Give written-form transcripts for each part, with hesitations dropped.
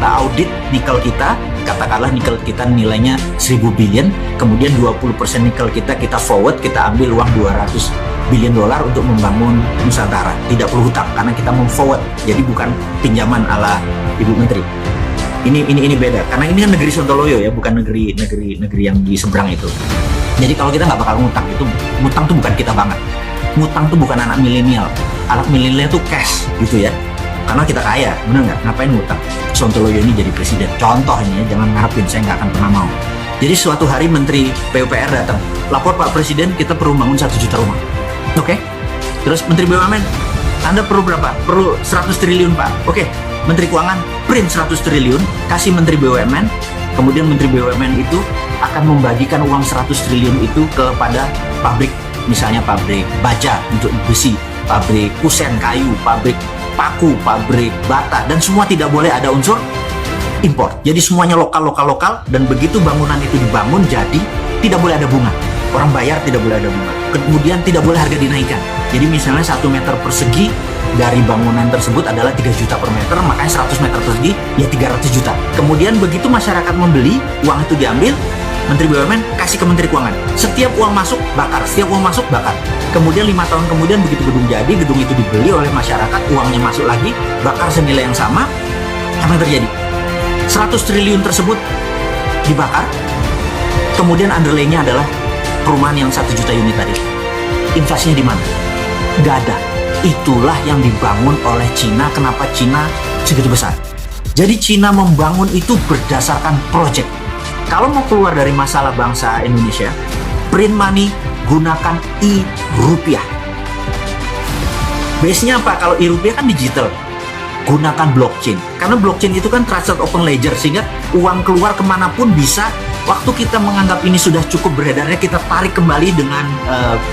kita audit nikel kita, katakanlah nikel kita nilainya 1000 billion, kemudian 20% nikel kita forward, kita ambil uang 200 billion dolar untuk membangun Nusantara. Tidak perlu hutang karena kita forward. Jadi bukan pinjaman ala Ibu Menteri. Ini beda karena ini kan negeri Sontoloyo ya, bukan negeri yang di seberang itu. Jadi kalau kita nggak bakal ngutang, ngutang tuh bukan kita banget. Ngutang tuh bukan anak milenial. Anak milenial tuh cash gitu ya. Karena kita kaya, bener nggak? Ngapain ngutang? Sontoloyo ini jadi presiden. Contoh ini ya, jangan ngarepin, saya nggak akan pernah mau. Jadi suatu hari Menteri PUPR datang, lapor Pak Presiden, kita perlu bangun 1 juta rumah. Oke? Terus Menteri BUMN, Anda perlu berapa? Perlu 100 triliun Pak. Oke, Menteri Keuangan, print 100 triliun, kasih Menteri BUMN, kemudian Menteri BUMN itu akan membagikan uang 100 triliun itu kepada pabrik, misalnya pabrik baja untuk besi, pabrik kusen kayu, pabrik paku, pabrik bata, dan semua tidak boleh ada unsur impor. Jadi semuanya lokal, dan begitu bangunan itu dibangun jadi tidak boleh ada bunga. Orang bayar tidak boleh ada bunga. Kemudian tidak boleh harga dinaikkan. Jadi misalnya 1 meter persegi dari bangunan tersebut adalah 3 juta per meter, makanya 100 meter persegi ya 300 juta. Kemudian begitu masyarakat membeli, uang itu diambil, Menteri BUMN kasih ke Menteri Keuangan. Setiap uang masuk, bakar. Setiap uang masuk, bakar. Kemudian 5 tahun kemudian begitu gedung jadi, gedung itu dibeli oleh masyarakat, uangnya masuk lagi, bakar senilai yang sama. Apa yang terjadi? 100 triliun tersebut dibakar. Kemudian underlay-nya adalah perumahan yang 1 juta unit tadi. Inflasinya di mana? Nggak ada. Itulah yang dibangun oleh Cina. Kenapa Cina segitu besar? Jadi Cina membangun itu berdasarkan project. Kalau mau keluar dari masalah bangsa Indonesia, print money, gunakan e-rupiah. Base-nya apa? Kalau e-rupiah kan digital. Gunakan blockchain. Karena blockchain itu kan trusted open ledger, sehingga uang keluar kemanapun bisa. Waktu kita menganggap ini sudah cukup beredarnya, kita tarik kembali dengan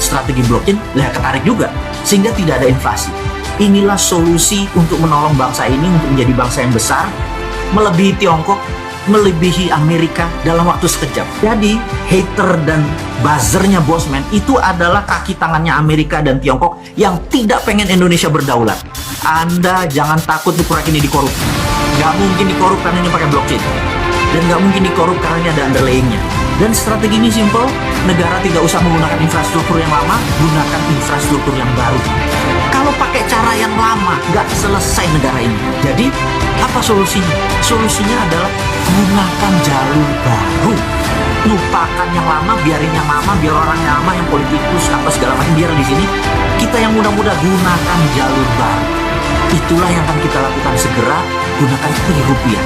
strategi blockchain, ketarik juga. Sehingga tidak ada inflasi. Inilah solusi untuk menolong bangsa ini untuk menjadi bangsa yang besar, melebihi Tiongkok, melebihi Amerika dalam waktu sekejap. Jadi hater dan buzzernya Bosman itu adalah kaki tangannya Amerika dan Tiongkok yang tidak pengen Indonesia berdaulat. Anda jangan takut proyek ini dikorup. Nggak mungkin dikorup karena ini pakai blockchain. Dan nggak mungkin dikorup karena ini ada underlaying-nya. Dan strategi ini simple, negara tidak usah menggunakan infrastruktur yang lama, gunakan infrastruktur yang baru. Kalau pakai cara yang lama, nggak selesai negara ini. Jadi, apa solusinya? Solusinya adalah gunakan jalur baru. Lupakan yang lama, biarin yang lama, biar orang yang lama, yang politikus, apa segala macam, biar di sini. Kita yang muda-muda gunakan jalur baru. Itulah yang akan kita lakukan segera, gunakan e-rupiah.